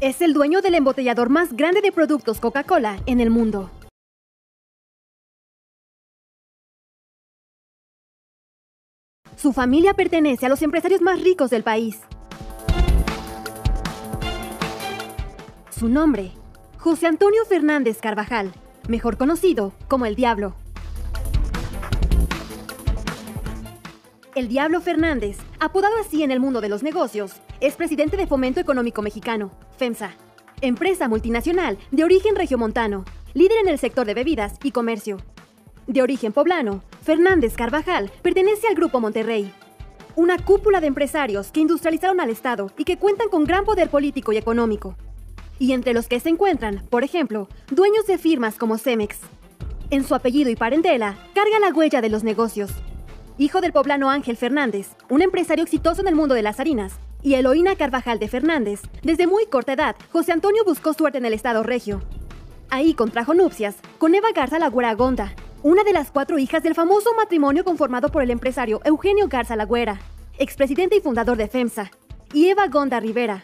Es el dueño del embotellador más grande de productos Coca-Cola en el mundo. Su familia pertenece a los empresarios más ricos del país. Su nombre, José Antonio Fernández Carvajal, mejor conocido como El Diablo. El Diablo Fernández, apodado así en el mundo de los negocios, es presidente de Fomento Económico Mexicano, FEMSA, empresa multinacional de origen regiomontano, líder en el sector de bebidas y comercio. De origen poblano, Fernández Carvajal pertenece al Grupo Monterrey, una cúpula de empresarios que industrializaron al Estado y que cuentan con gran poder político y económico. Y entre los que se encuentran, por ejemplo, dueños de firmas como Cemex. En su apellido y parentela, carga la huella de los negocios. Hijo del poblano Ángel Fernández, un empresario exitoso en el mundo de las harinas, y Eloína Carvajal de Fernández, desde muy corta edad, José Antonio buscó suerte en el estado regio. Ahí contrajo nupcias con Eva Garza La Güera Gonda, una de las 4 hijas del famoso matrimonio conformado por el empresario Eugenio Garza La Güera, expresidente y fundador de FEMSA, y Eva Gonda Rivera,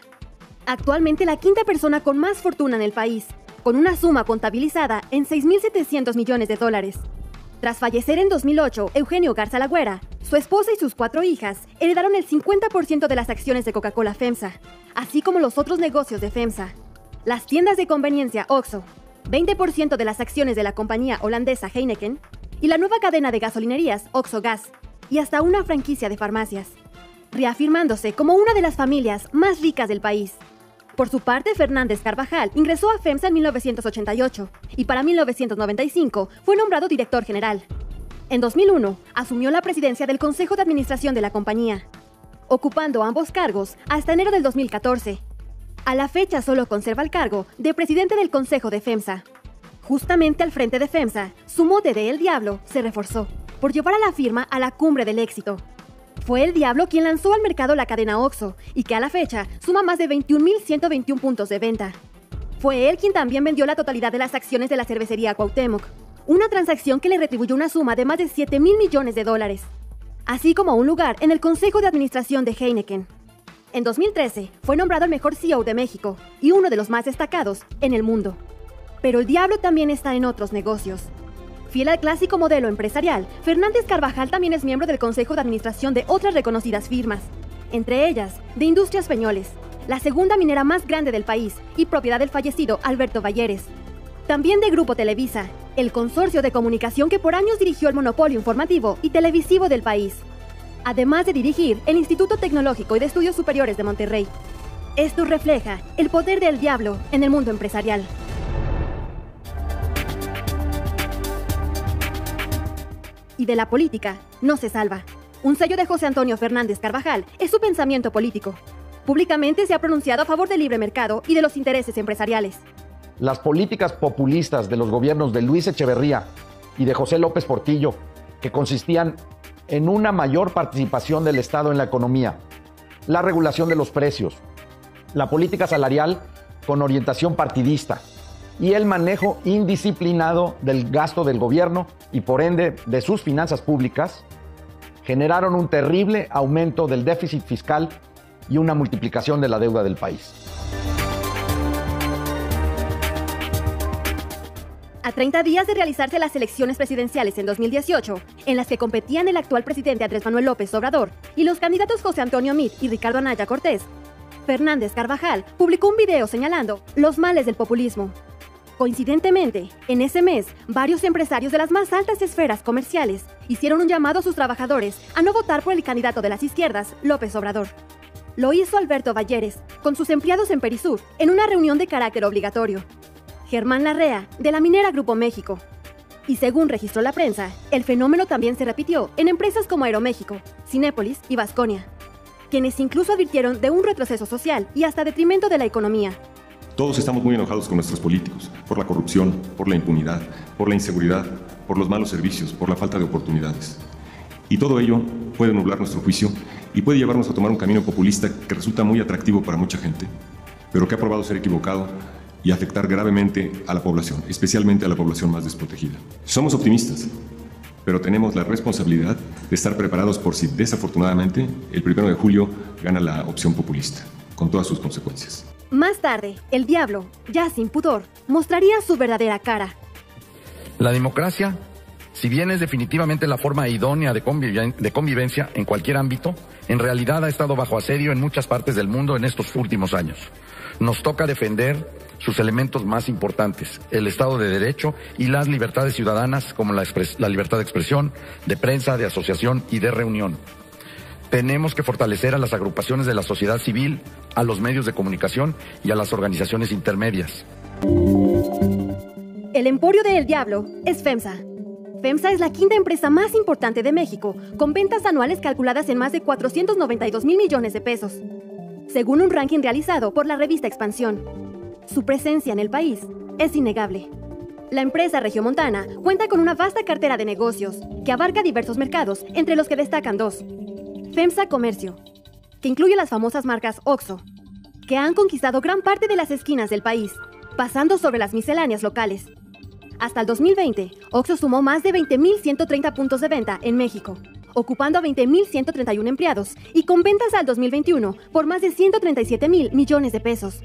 actualmente la 5ª persona con más fortuna en el país, con una suma contabilizada en $6.700 millones. Tras fallecer en 2008, Eugenio Garza La Güera, su esposa y sus 4 hijas heredaron el 50% de las acciones de Coca-Cola FEMSA, así como los otros negocios de FEMSA. Las tiendas de conveniencia OXXO, 20% de las acciones de la compañía holandesa Heineken, y la nueva cadena de gasolinerías OXXO Gas, y hasta una franquicia de farmacias, reafirmándose como una de las familias más ricas del país. Por su parte, Fernández Carvajal ingresó a FEMSA en 1988 y para 1995 fue nombrado director general. En 2001, asumió la presidencia del Consejo de Administración de la compañía, ocupando ambos cargos hasta enero del 2014. A la fecha solo conserva el cargo de presidente del Consejo de FEMSA. Justamente al frente de FEMSA, su mote de El Diablo se reforzó por llevar a la firma a la cumbre del éxito. Fue El Diablo quien lanzó al mercado la cadena OXXO y que a la fecha suma más de 21.121 puntos de venta. Fue él quien también vendió la totalidad de las acciones de la cervecería Cuauhtémoc, una transacción que le retribuyó una suma de más de $7.000 millones, así como un lugar en el Consejo de Administración de Heineken. En 2013 fue nombrado el mejor CEO de México y uno de los más destacados en el mundo. Pero El Diablo también está en otros negocios. Fiel al clásico modelo empresarial, Fernández Carvajal también es miembro del Consejo de Administración de otras reconocidas firmas, entre ellas de Industrias Peñoles, la segunda minera más grande del país y propiedad del fallecido Alberto Balleres. También de Grupo Televisa, el consorcio de comunicación que por años dirigió el monopolio informativo y televisivo del país, además de dirigir el Instituto Tecnológico y de Estudios Superiores de Monterrey. Esto refleja el poder del Diablo en el mundo empresarial. Y de la política no se salva. Un sello de José Antonio Fernández Carvajal es su pensamiento político. Públicamente se ha pronunciado a favor del libre mercado y de los intereses empresariales. Las políticas populistas de los gobiernos de Luis Echeverría y de José López Portillo, que consistían en una mayor participación del Estado en la economía, la regulación de los precios, la política salarial con orientación partidista y el manejo indisciplinado del gasto del gobierno y por ende de sus finanzas públicas, generaron un terrible aumento del déficit fiscal y una multiplicación de la deuda del país. A 30 días de realizarse las elecciones presidenciales en 2018, en las que competían el actual presidente Andrés Manuel López Obrador y los candidatos José Antonio Meade y Ricardo Anaya Cortés, Fernández Carvajal publicó un video señalando los males del populismo. Coincidentemente, en ese mes, varios empresarios de las más altas esferas comerciales hicieron un llamado a sus trabajadores a no votar por el candidato de las izquierdas, López Obrador. Lo hizo Alberto Balleres, con sus empleados en Perisur, en una reunión de carácter obligatorio. Germán Larrea, de la minera Grupo México. Y según registró la prensa, el fenómeno también se repitió en empresas como Aeroméxico, Cinépolis y Vasconia, quienes incluso advirtieron de un retroceso social y hasta detrimento de la economía. Todos estamos muy enojados con nuestros políticos, por la corrupción, por la impunidad, por la inseguridad, por los malos servicios, por la falta de oportunidades. Y todo ello puede nublar nuestro juicio y puede llevarnos a tomar un camino populista que resulta muy atractivo para mucha gente, pero que ha probado ser equivocado y afectar gravemente a la población, especialmente a la población más desprotegida. Somos optimistas, pero tenemos la responsabilidad de estar preparados por si desafortunadamente el 1 de julio gana la opción populista, con todas sus consecuencias. Más tarde, el diablo, ya sin pudor, mostraría su verdadera cara. La democracia, si bien es definitivamente la forma idónea de convivencia en cualquier ámbito, en realidad ha estado bajo asedio en muchas partes del mundo en estos últimos años. Nos toca defender sus elementos más importantes, el Estado de Derecho y las libertades ciudadanas como la libertad de expresión, de prensa, de asociación y de reunión. Tenemos que fortalecer a las agrupaciones de la sociedad civil, a los medios de comunicación y a las organizaciones intermedias. El emporio de El Diablo es FEMSA. FEMSA es la quinta empresa más importante de México, con ventas anuales calculadas en más de 492,000 millones de pesos, según un ranking realizado por la revista Expansión. Su presencia en el país es innegable. La empresa regiomontana cuenta con una vasta cartera de negocios que abarca diversos mercados, entre los que destacan dos. FEMSA Comercio, que incluye las famosas marcas OXXO, que han conquistado gran parte de las esquinas del país, pasando sobre las misceláneas locales. Hasta el 2020, OXXO sumó más de 20,130 puntos de venta en México, ocupando a 20,131 empleados y con ventas al 2021 por más de 137,000 millones de pesos.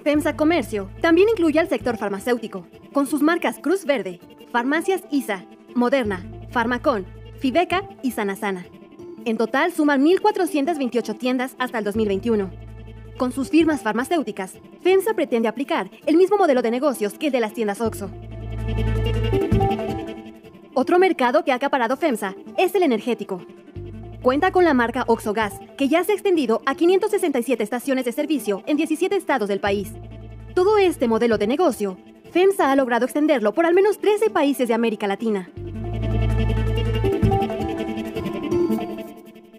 FEMSA Comercio también incluye al sector farmacéutico, con sus marcas Cruz Verde, Farmacias ISA, Moderna, Farmacon, Fibeca y Sanasana. En total suman 1,428 tiendas hasta el 2021. Con sus firmas farmacéuticas, FEMSA pretende aplicar el mismo modelo de negocios que el de las tiendas OXXO. Otro mercado que ha acaparado FEMSA es el energético. Cuenta con la marca OXXO Gas, que ya se ha extendido a 567 estaciones de servicio en 17 estados del país. Todo este modelo de negocio, FEMSA ha logrado extenderlo por al menos 13 países de América Latina.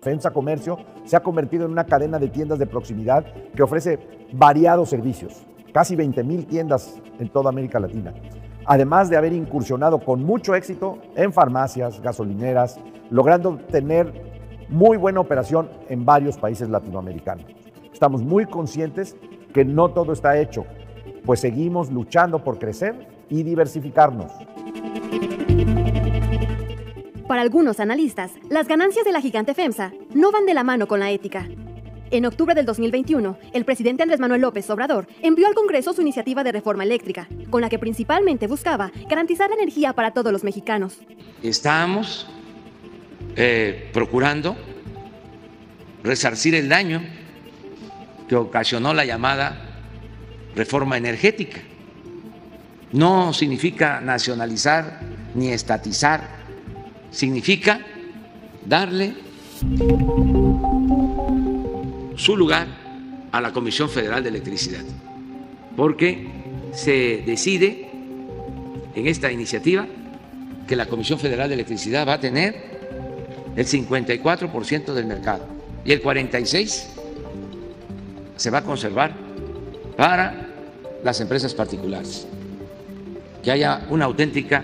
FEMSA Comercio se ha convertido en una cadena de tiendas de proximidad que ofrece variados servicios, casi 20,000 tiendas en toda América Latina, además de haber incursionado con mucho éxito en farmacias, gasolineras, logrando tener muy buena operación en varios países latinoamericanos. Estamos muy conscientes que no todo está hecho, pues seguimos luchando por crecer y diversificarnos. Para algunos analistas, las ganancias de la gigante FEMSA no van de la mano con la ética. En octubre del 2021, el presidente Andrés Manuel López Obrador envió al Congreso su iniciativa de reforma eléctrica, con la que principalmente buscaba garantizar la energía para todos los mexicanos. Estamos procurando resarcir el daño que ocasionó la llamada reforma energética. No significa nacionalizar ni estatizar, significa darle su lugar a la Comisión Federal de Electricidad, porque se decide en esta iniciativa que la Comisión Federal de Electricidad va a tener el 54% del mercado y el 46% se va a conservar para las empresas particulares, que haya una auténtica,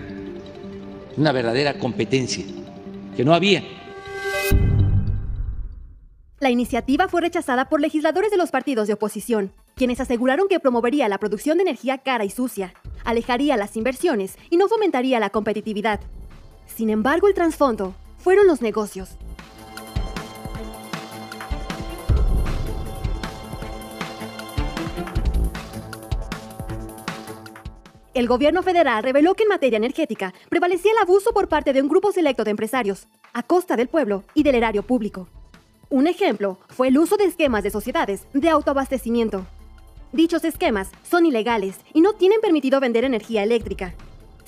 una verdadera competencia, que no había. La iniciativa fue rechazada por legisladores de los partidos de oposición, quienes aseguraron que promovería la producción de energía cara y sucia, alejaría las inversiones y no fomentaría la competitividad. Sin embargo, el trasfondo fueron los negocios. El gobierno federal reveló que en materia energética prevalecía el abuso por parte de un grupo selecto de empresarios, a costa del pueblo y del erario público. Un ejemplo fue el uso de esquemas de sociedades de autoabastecimiento. Dichos esquemas son ilegales y no tienen permitido vender energía eléctrica.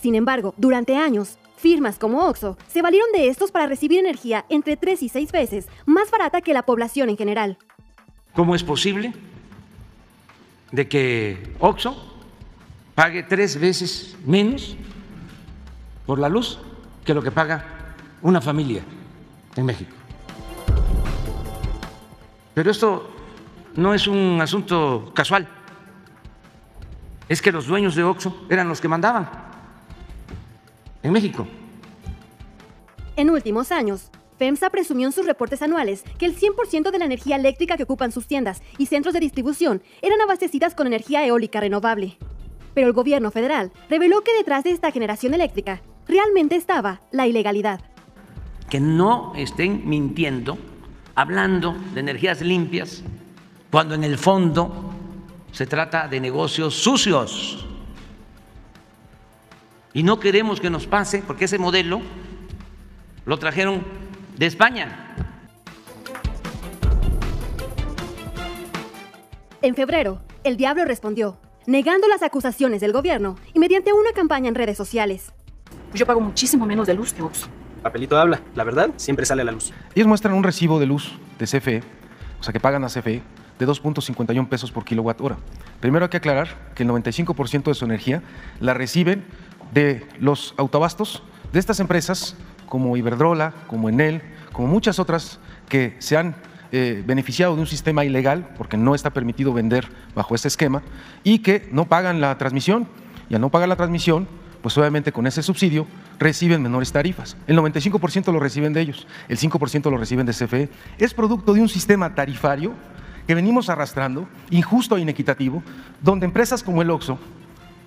Sin embargo, durante años, firmas como OXXO se valieron de estos para recibir energía entre 3 y 6 veces más barata que la población en general. ¿Cómo es posible de que OXXO pague 3 veces menos por la luz que lo que paga una familia en México? Pero esto no es un asunto casual. Es que los dueños de OXXO eran los que mandaban en México. En últimos años, FEMSA presumió en sus reportes anuales que el 100% de la energía eléctrica que ocupan sus tiendas y centros de distribución eran abastecidas con energía eólica renovable. Pero el gobierno federal reveló que detrás de esta generación eléctrica realmente estaba la ilegalidad. Que no estén mintiendo hablando de energías limpias cuando en el fondo se trata de negocios sucios. Y no queremos que nos pase, porque ese modelo lo trajeron de España. En febrero, el Diablo respondió, negando las acusaciones del gobierno y mediante una campaña en redes sociales. Yo pago muchísimo menos de luz que Oxxo. Papelito habla, la verdad siempre sale a la luz. Ellos muestran un recibo de luz de CFE, o sea que pagan a CFE, de 2.51 pesos por kilowatt hora. Primero hay que aclarar que el 95% de su energía la reciben de los autoabastos de estas empresas como Iberdrola, como Enel, como muchas otras que se han beneficiado de un sistema ilegal porque no está permitido vender bajo este esquema y que no pagan la transmisión. Y al no pagar la transmisión, pues obviamente con ese subsidio reciben menores tarifas. El 95% lo reciben de ellos, el 5% lo reciben de CFE. Es producto de un sistema tarifario que venimos arrastrando, injusto e inequitativo, donde empresas como el Oxxo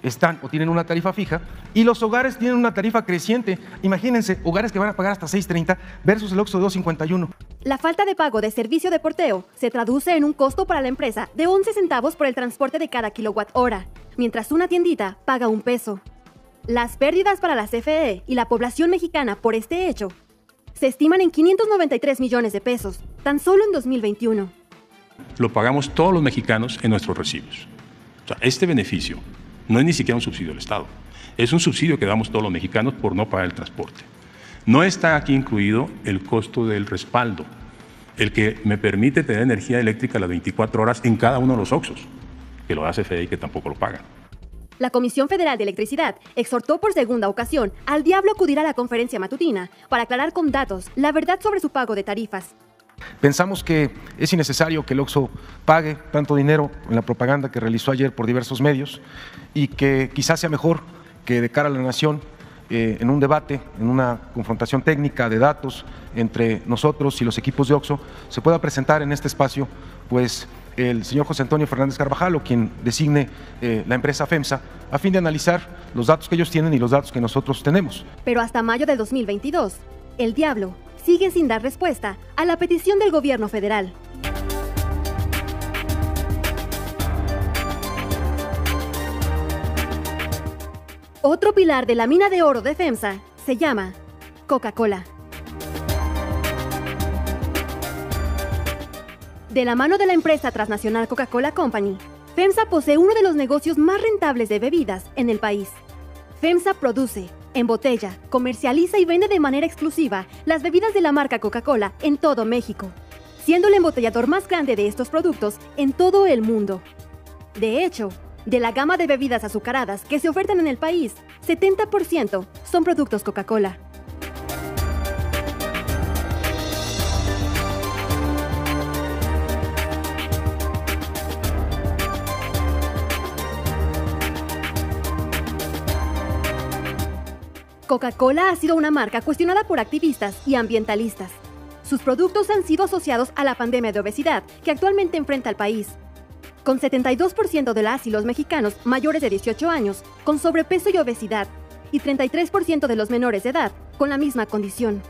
están o tienen una tarifa fija y los hogares tienen una tarifa creciente. Imagínense, hogares que van a pagar hasta 6.30 versus el Oxxo de 2.51. La falta de pago de servicio de porteo se traduce en un costo para la empresa de 11 centavos por el transporte de cada kilowatt hora, mientras una tiendita paga 1 peso. Las pérdidas para la CFE y la población mexicana por este hecho se estiman en 593 millones de pesos, tan solo en 2021. Lo pagamos todos los mexicanos en nuestros recibos. O sea, este beneficio no es ni siquiera un subsidio del Estado, es un subsidio que damos todos los mexicanos por no pagar el transporte. No está aquí incluido el costo del respaldo, el que me permite tener energía eléctrica las 24 horas en cada uno de los Oxxos, que lo hace CFE y que tampoco lo pagan. La Comisión Federal de Electricidad exhortó por segunda ocasión al Diablo a acudir a la conferencia matutina para aclarar con datos la verdad sobre su pago de tarifas. Pensamos que es innecesario que el Oxxo pague tanto dinero en la propaganda que realizó ayer por diversos medios y que quizás sea mejor que de cara a la nación, en un debate, en una confrontación técnica de datos entre nosotros y los equipos de Oxxo, se pueda presentar en este espacio pues el señor José Antonio Fernández Carvajal o quien designe la empresa FEMSA a fin de analizar los datos que ellos tienen y los datos que nosotros tenemos. Pero hasta mayo de 2022, el Diablo sigue sin dar respuesta a la petición del gobierno federal. Otro pilar de la mina de oro de FEMSA se llama Coca-Cola. De la mano de la empresa transnacional Coca-Cola Company, FEMSA posee uno de los negocios más rentables de bebidas en el país. FEMSA produce, embotella, comercializa y vende de manera exclusiva las bebidas de la marca Coca-Cola en todo México, siendo el embotellador más grande de estos productos en todo el mundo. De hecho, de la gama de bebidas azucaradas que se ofertan en el país, 70% son productos Coca-Cola. Coca-Cola ha sido una marca cuestionada por activistas y ambientalistas. Sus productos han sido asociados a la pandemia de obesidad que actualmente enfrenta el país, con 72% de las y los mexicanos mayores de 18 años con sobrepeso y obesidad, y 33% de los menores de edad con la misma condición.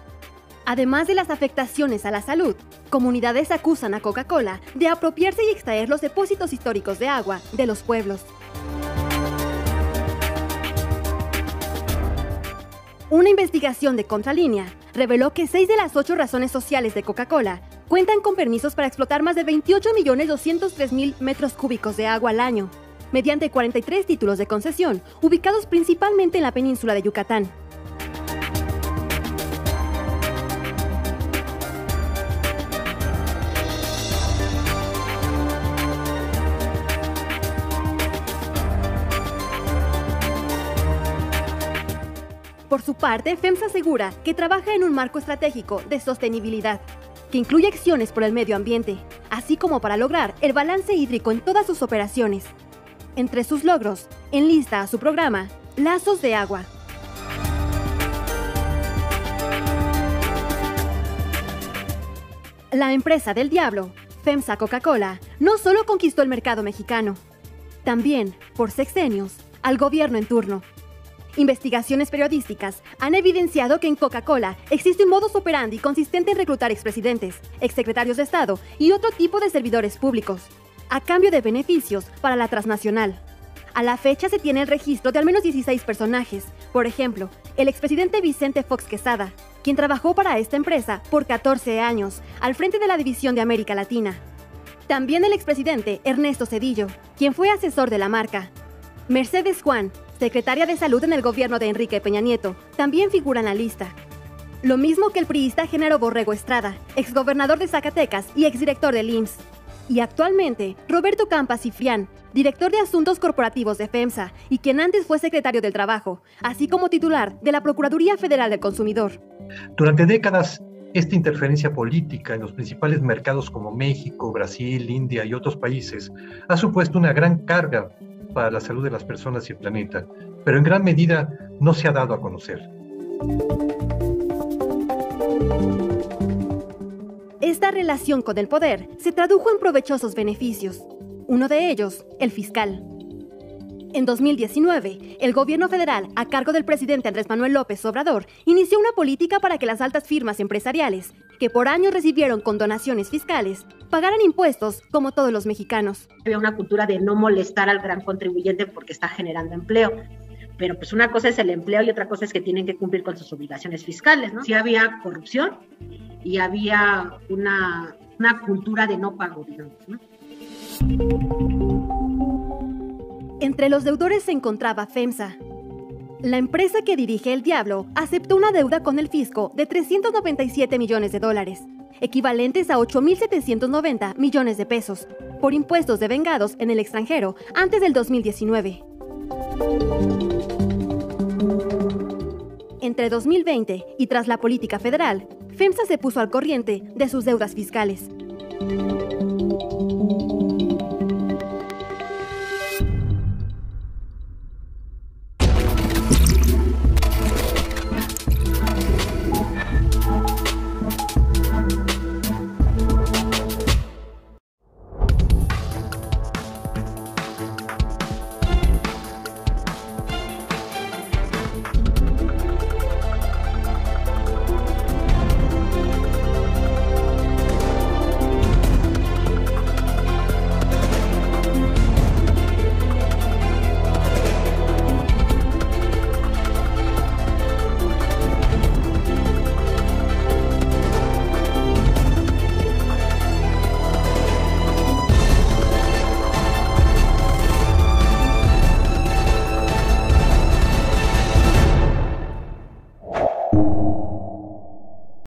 Además de las afectaciones a la salud, comunidades acusan a Coca-Cola de apropiarse y extraer los depósitos históricos de agua de los pueblos. Una investigación de Contralínea reveló que 6 de las 8 razones sociales de Coca-Cola cuentan con permisos para explotar más de 28.203.000 metros cúbicos de agua al año, mediante 43 títulos de concesión, ubicados principalmente en la península de Yucatán. Por su parte, FEMSA asegura que trabaja en un marco estratégico de sostenibilidad, que incluye acciones por el medio ambiente, así como para lograr el balance hídrico en todas sus operaciones. Entre sus logros, enlista a su programa Lazos de Agua. La empresa del Diablo, FEMSA Coca-Cola, no solo conquistó el mercado mexicano, también, por sexenios, al gobierno en turno. Investigaciones periodísticas han evidenciado que en Coca-Cola existe un modus operandi consistente en reclutar expresidentes, exsecretarios de Estado y otro tipo de servidores públicos, a cambio de beneficios para la transnacional. A la fecha se tiene el registro de al menos 16 personajes, por ejemplo, el expresidente Vicente Fox Quesada, quien trabajó para esta empresa por 14 años, al frente de la División de América Latina. También el expresidente Ernesto Zedillo, quien fue asesor de la marca. Mercedes Juan, secretaria de Salud en el gobierno de Enrique Peña Nieto, también figura en la lista. Lo mismo que el priista Genaro Borrego Estrada, exgobernador de Zacatecas y exdirector del IMSS. Y actualmente, Roberto Campa Cifrián, director de Asuntos Corporativos de FEMSA y quien antes fue secretario del Trabajo, así como titular de la Procuraduría Federal del Consumidor. Durante décadas, esta interferencia política en los principales mercados como México, Brasil, India y otros países ha supuesto una gran carga para la salud de las personas y el planeta, pero en gran medida no se ha dado a conocer. Esta relación con el poder se tradujo en provechosos beneficios. Uno de ellos, el fiscal. En 2019, el gobierno federal, a cargo del presidente Andrés Manuel López Obrador, inició una política para que las altas firmas empresariales, que por años recibieron condonaciones fiscales, pagaran impuestos como todos los mexicanos. Había una cultura de no molestar al gran contribuyente porque está generando empleo. Pero pues una cosa es el empleo y otra cosa es que tienen que cumplir con sus obligaciones fiscales, ¿no? Sí había corrupción y había una cultura de no pago, digamos, ¿no? Entre los deudores se encontraba FEMSA. La empresa que dirige el Diablo aceptó una deuda con el fisco de $397 millones, equivalentes a 8.790 millones de pesos, por impuestos devengados en el extranjero antes del 2019. Entre 2020 y tras la política federal, FEMSA se puso al corriente de sus deudas fiscales.